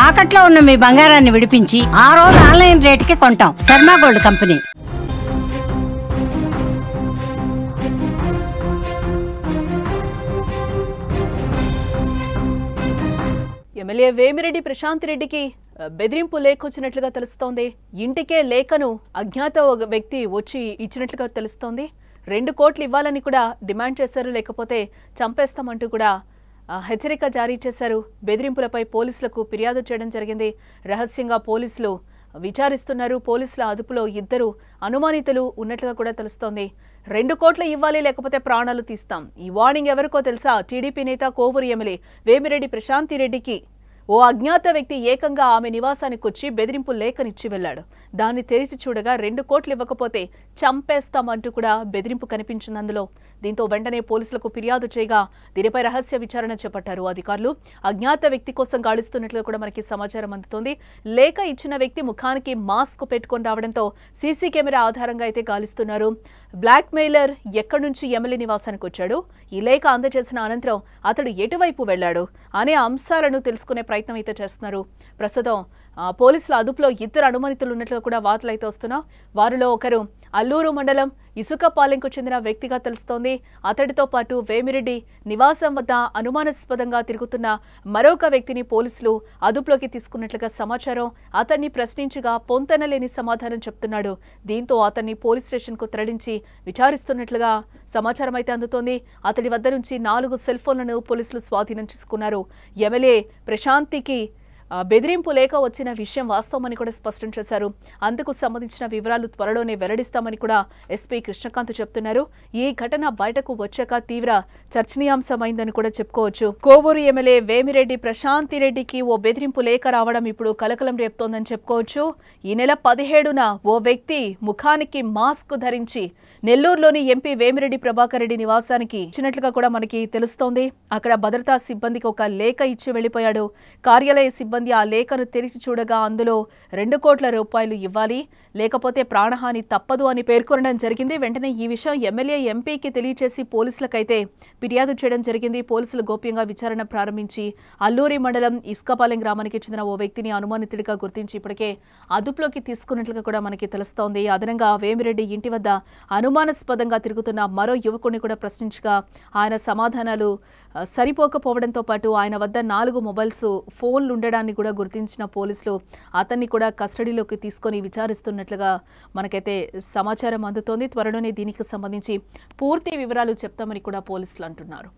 తాకట్లో ఉన్న మీ బంగారాన్ని విడిపించి ఆ రోజు ఆన్లైన్ రేటుకి కొంటాం. Sharma gold company. MLA Vemireddy Prashanth రెడ్డికి బెదిరింపు లేఖ వచ్చినట్లుగా తెలుస్తోంది. ఇంటికే లేఖను అజ్ఞాత వ్యక్తి వచ్చి ఇచ్చినట్లుగా తెలుస్తోంది. 2 కోట్లు ఇవ్వాలని కూడా డిమాండ్ చేశారు, లేకపోతే చంపేస్తామంటూ కూడా హెచ్చరిక జారీ చేశారు. బెదిరింపులపై పోలీసులకు ఫిర్యాదు చేయడం జరిగింది. రహస్యంగా పోలీసులు విచారిస్తున్నారు. పోలీసుల అదుపులో 2 అనుమానితులు ఉన్నట్లుగా కూడా తెలుస్తోంది. 2 కోట్లు ఇవ్వాలి, లేకపోతే ప్రాణాలు తీస్తాం. ఈ వార్నింగ్ ఎవరికో తెలుసా? టీడీపీ నేత కోవూరు ఎమ్మెల్యే వేమిరెడ్డి ప్రశాంత్ రెడ్డికి ఓ అజ్ఞాత వ్యక్తి ఏకంగా ఆమె నివాసానికి వచ్చి బెదిరింపు లేఖనిచ్చి వెళ్లాడు. దాన్ని తెరిచి చూడగా 2 కోట్లు ఇవ్వకపోతే చంపేస్తామంటూ కూడా బెదిరింపు కనిపించింది అందులో. దీంతో వెంటనే పోలీసులకు ఫిర్యాదు చేయగా దీనిపై రహస్య విచారణ చేపట్టారు అధికారులు. అజ్ఞాత వ్యక్తి కోసం గాలిస్తున్నట్లు కూడా మనకి సమాచారం అందుతోంది. లేఖ ఇచ్చిన వ్యక్తి ముఖానికి మాస్క్ పెట్టుకొని రావడంతో సీసీ కెమెరా ఆధారంగా అయితే గాలిస్తున్నారు. బ్లాక్ మెయిలర్ ఎక్కడి నుంచి ఎమ్మెల్యే నివాసానికి వచ్చాడు, ఈ లేఖ అందజేసిన అనంతరం అతడు ఎటువైపు వెళ్లాడు అనే అంశాలను తెలుసుకునే ప్రయత్నం అయితే చేస్తున్నారు. ప్రస్తుతం పోలీసుల అదుపులో 2 అనుమానితులు ఉన్నట్లు కూడా వార్తలు అయితే వస్తున్నా. వారిలో ఒకరు అల్లూరు మండలం ఇసుకపాలెంకు చెందిన వ్యక్తిగా తెలుస్తోంది. అతడితో పాటు వేమిరెడ్డి నివాసం వద్ద అనుమానాస్పదంగా తిరుగుతున్న మరొక వ్యక్తిని పోలీసులు అదుపులోకి తీసుకున్నట్లుగా సమాచారం. అతన్ని ప్రశ్నించగా పొంతనలేని సమాధానం చెప్తున్నాడు. దీంతో అతన్ని పోలీస్ స్టేషన్కు తరలించి విచారిస్తున్నట్లుగా సమాచారం అయితే అందుతోంది. అతడి వద్ద నుంచి 4 సెల్ ఫోన్లను పోలీసులు స్వాధీనం చేసుకున్నారు. ఎమ్మెల్యే ప్రశాంతికి బెదిరింపు లేఖ వచ్చిన విషయం వాస్తవమని కూడా స్పష్టం చేశారు. అందుకు సంబంధించిన వివరాలు త్వరలోనే వెల్లడిస్తామని కూడా ఎస్పీ కృష్ణకాంత్ చెప్తున్నారు. ఈ ఘటన బయటకు వచ్చాక తీవ్ర చర్చనీయాంశమైందని కూడా చెప్పుకోవచ్చు. కోవూరు ఎమ్మెల్యే వేమిరెడ్డి ప్రశాంత్ రెడ్డికి ఓ బెదిరింపు లేఖ రావడం ఇప్పుడు కలకలం రేపుతోందని చెప్పుకోవచ్చు. ఈ నెల 17న ఓ వ్యక్తి ముఖానికి మాస్క్ ధరించి నెల్లూరులోని ఎంపీ వేమిరెడ్డి ప్రభాకర్ రెడ్డి నివాసానికి ఇచ్చినట్లుగా కూడా మనకి తెలుస్తోంది. అక్కడ భద్రతా సిబ్బందికి ఒక లేఖ ఇచ్చి వెళ్లిపోయాడు. కార్యాలయ సిబ్బంది ఆ లేఖను తెరిచి చూడగా అందులో 2 కోట్ల రూపాయలు ఇవ్వాలి, లేకపోతే ప్రాణహాని తప్పదు అని పేర్కొనడం జరిగింది. వెంటనే ఈ విషయం ఎమ్మెల్యే ఎంపీకి తెలియచేసి పోలీసులకైతే ఫిర్యాదు చేయడం జరిగింది. పోలీసులు గోప్యంగా విచారణ ప్రారంభించి అల్లూరి మండలం ఇసుకపాలెం గ్రామానికి చెందిన ఓ వ్యక్తిని అనుమానితుడిగా గుర్తించి ఇప్పటికే అదుపులోకి తీసుకున్నట్లుగా కూడా మనకి తెలుస్తోంది. అదనంగా వేమిరెడ్డి ఇంటి వద్ద అనుమానాస్పదంగా తిరుగుతున్న మరో యువకుడిని కూడా ప్రశ్నించగా ఆయన సమాధానాలు సరిపోకపోవడంతో పాటు ఆయన వద్ద 4 మొబైల్స్ ఫోన్లు ఉండడాన్ని కూడా గుర్తించిన పోలీసులు అతన్ని కూడా కస్టడీలోకి తీసుకొని విచారిస్తున్నట్లుగా మనకైతే సమాచారం అందుతోంది. త్వరలోనే దీనికి సంబంధించి పూర్తి వివరాలు చెప్తామని కూడా పోలీసులు అంటున్నారు.